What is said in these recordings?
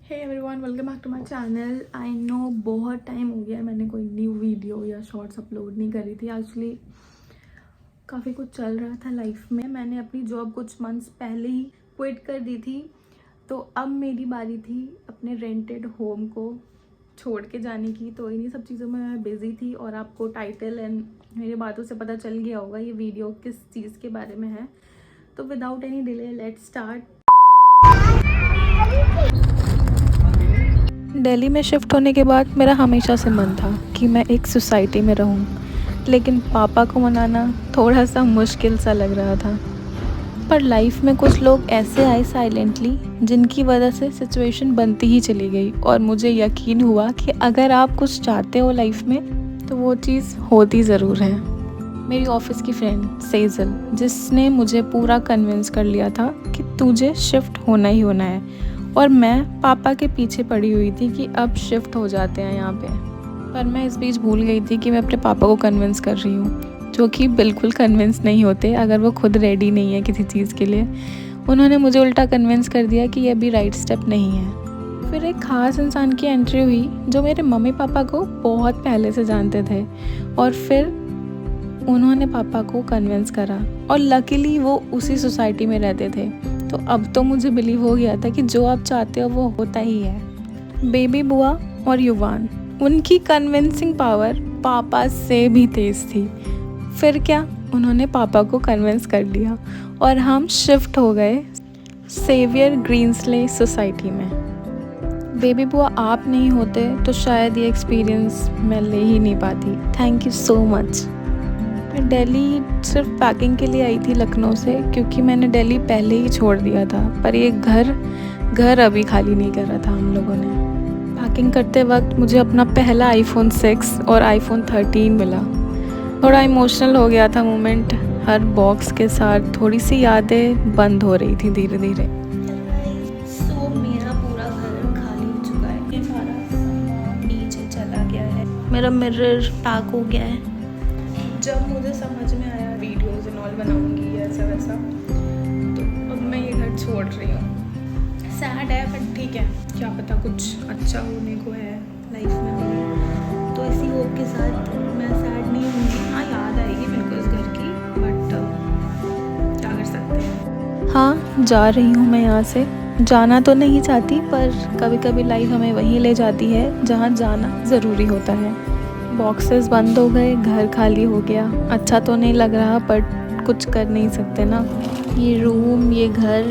Hey everyone, welcome back to my channel. I know बहुत time हो गया है, मैंने कोई न्यू वीडियो या शॉर्ट्स अपलोड नहीं करी थी। एक्चुअली काफ़ी कुछ चल रहा था लाइफ में। मैंने अपनी जॉब कुछ मंथ्स पहले ही क्विट कर दी थी, तो अब मेरी बारी थी अपने रेंटेड होम को छोड़ के जाने की। तो इन्हीं सब चीज़ों में मैं बिज़ी थी और आपको टाइटल एंड मेरी बातों से पता चल गया होगा ये वीडियो किस चीज़ के बारे में है। तो without any delay let's start. Delhi में शिफ्ट होने के बाद मेरा हमेशा से मन था कि मैं एक सोसाइटी में रहूं, लेकिन पापा को मनाना थोड़ा सा मुश्किल सा लग रहा था। पर लाइफ में कुछ लोग ऐसे आए साइलेंटली, जिनकी वजह से सिचुएशन बनती ही चली गई और मुझे यकीन हुआ कि अगर आप कुछ चाहते हो लाइफ में तो वो चीज़ होती ज़रूर है। मेरी ऑफिस की फ्रेंड सेजल, जिसने मुझे पूरा कन्विंस कर लिया था कि तुझे शिफ्ट होना ही होना है, और मैं पापा के पीछे पड़ी हुई थी कि अब शिफ्ट हो जाते हैं यहाँ पे। पर मैं इस बीच भूल गई थी कि मैं अपने पापा को कन्विंस कर रही हूँ, जो कि बिल्कुल कन्विंस नहीं होते अगर वो खुद रेडी नहीं है किसी चीज़ के लिए। उन्होंने मुझे उल्टा कन्विंस कर दिया कि ये अभी राइट स्टेप नहीं है। फिर एक ख़ास इंसान की एंट्री हुई जो मेरे मम्मी पापा को बहुत पहले से जानते थे, और फिर उन्होंने पापा को कन्विंस करा, और लकीली वो उसी सोसाइटी में रहते थे। तो अब तो मुझे बिलीव हो गया था कि जो आप चाहते हो वो होता ही है। बेबी बुआ और युवान, उनकी कन्विंसिंग पावर पापा से भी तेज़ थी। फिर क्या, उन्होंने पापा को कन्विंस कर लिया और हम शिफ्ट हो गए सेवियर ग्रीन्सले सोसाइटी में। बेबी बुआ आप नहीं होते तो शायद ये एक्सपीरियंस मैं ले ही नहीं पाती। Thank you so much. मैं दिल्ली सिर्फ पैकिंग के लिए आई थी लखनऊ से, क्योंकि मैंने दिल्ली पहले ही छोड़ दिया था। पर ये घर अभी खाली नहीं कर रहा था हम लोगों ने। पैकिंग करते वक्त मुझे अपना पहला iPhone 6 और iPhone 13 मिला। थोड़ा इमोशनल हो गया था मोमेंट। हर बॉक्स के साथ थोड़ी सी यादें बंद हो रही थी धीरे धीरे। मेरा पूरा घर खाली हो चुका है, ये सारा सामान नीचे चला गया है, मेरा मिरर पैक हो गया है। जब मुझे समझ में आया वीडियोज़ एंड ऑल बनाऊंगी ऐसा वैसा, तो अब मैं ये घर छोड़ रही हूँ। सैड है बट ठीक है, क्या पता कुछ अच्छा होने को है लाइफ में मेरी। तो इसी होप के साथ मैं सैड नहीं होंगी। हाँ, याद आएगी बिल्कुल इस घर की, बट क्या कर सकते हैं। हाँ, जा रही हूँ मैं यहाँ से। जाना तो नहीं चाहती, पर कभी कभी लाइफ हमें वहीं ले जाती है जहाँ जाना ज़रूरी होता है। बॉक्सेस बंद हो गए, घर खाली हो गया। अच्छा तो नहीं लग रहा, बट कुछ कर नहीं सकते ना। ये रूम, ये घर,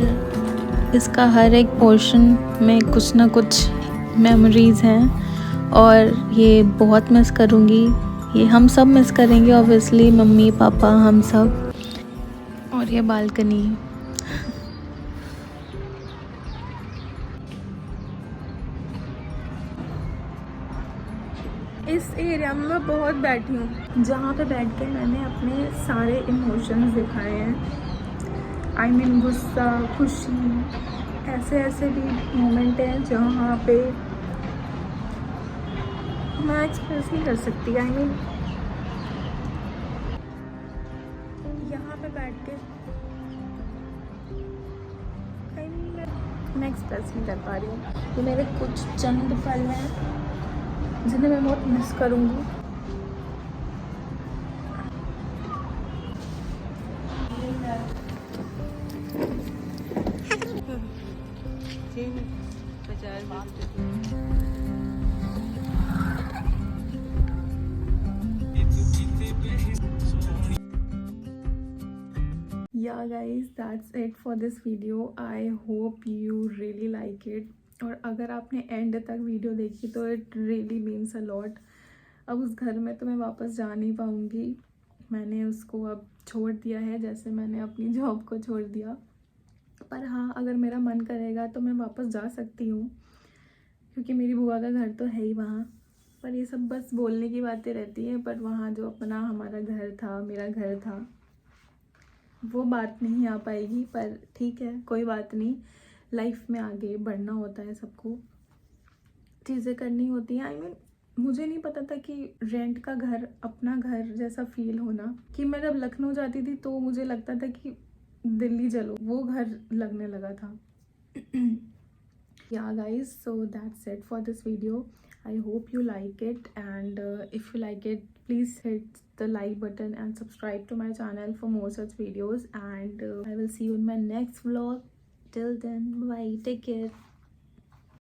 इसका हर एक पोर्शन में कुछ ना कुछ मेमोरीज़ हैं, और ये बहुत मिस करूँगी। ये हम सब मिस करेंगे ऑब्वियसली, मम्मी पापा हम सब। और ये बालकनी, इस एरिया में मैं बहुत बैठी हूँ, जहाँ पे बैठ के मैंने अपने सारे इमोशंस दिखाए हैं। आई मीन गुस्सा, खुशी, ऐसे भी मोमेंट हैं जहाँ पे मैं एक्सप्रेस नहीं कर सकती। आई मीन यहाँ पे बैठ के मैं एक्सप्रेस नहीं कर पा रही हूँ। ये मेरे कुछ चंद पल हैं जिन्हें मैं बहुत मिस करूँगी। Yeah guys, that's it for this video. I hope you really like it. और अगर आपने एंड तक वीडियो देखी तो it really means a lot. अब उस घर में तो मैं वापस जा नहीं पाऊँगी। मैंने उसको अब छोड़ दिया है, जैसे मैंने अपनी जॉब को छोड़ दिया। पर हाँ, अगर मेरा मन करेगा तो मैं वापस जा सकती हूँ, क्योंकि मेरी बुआ का घर तो है ही वहाँ। पर ये सब बस बोलने की बातें रहती हैं, पर वहाँ जो अपना हमारा घर था, मेरा घर था, वो बात नहीं आ पाएगी। पर ठीक है, कोई बात नहीं। लाइफ में आगे बढ़ना होता है, सबको चीज़ें करनी होती हैं। आई मीन मुझे नहीं पता था कि रेंट का घर अपना घर जैसा फील होना। कि मैं जब लखनऊ जाती थी तो मुझे लगता था कि दिल्ली चलो, वो घर लगने लगा था। Yeah guys, so that's it for this video. I hope you like it, and if you like it, please hit the like button and subscribe to my channel for more such videos, and I will see you in my next vlog. Till then, bye, take care.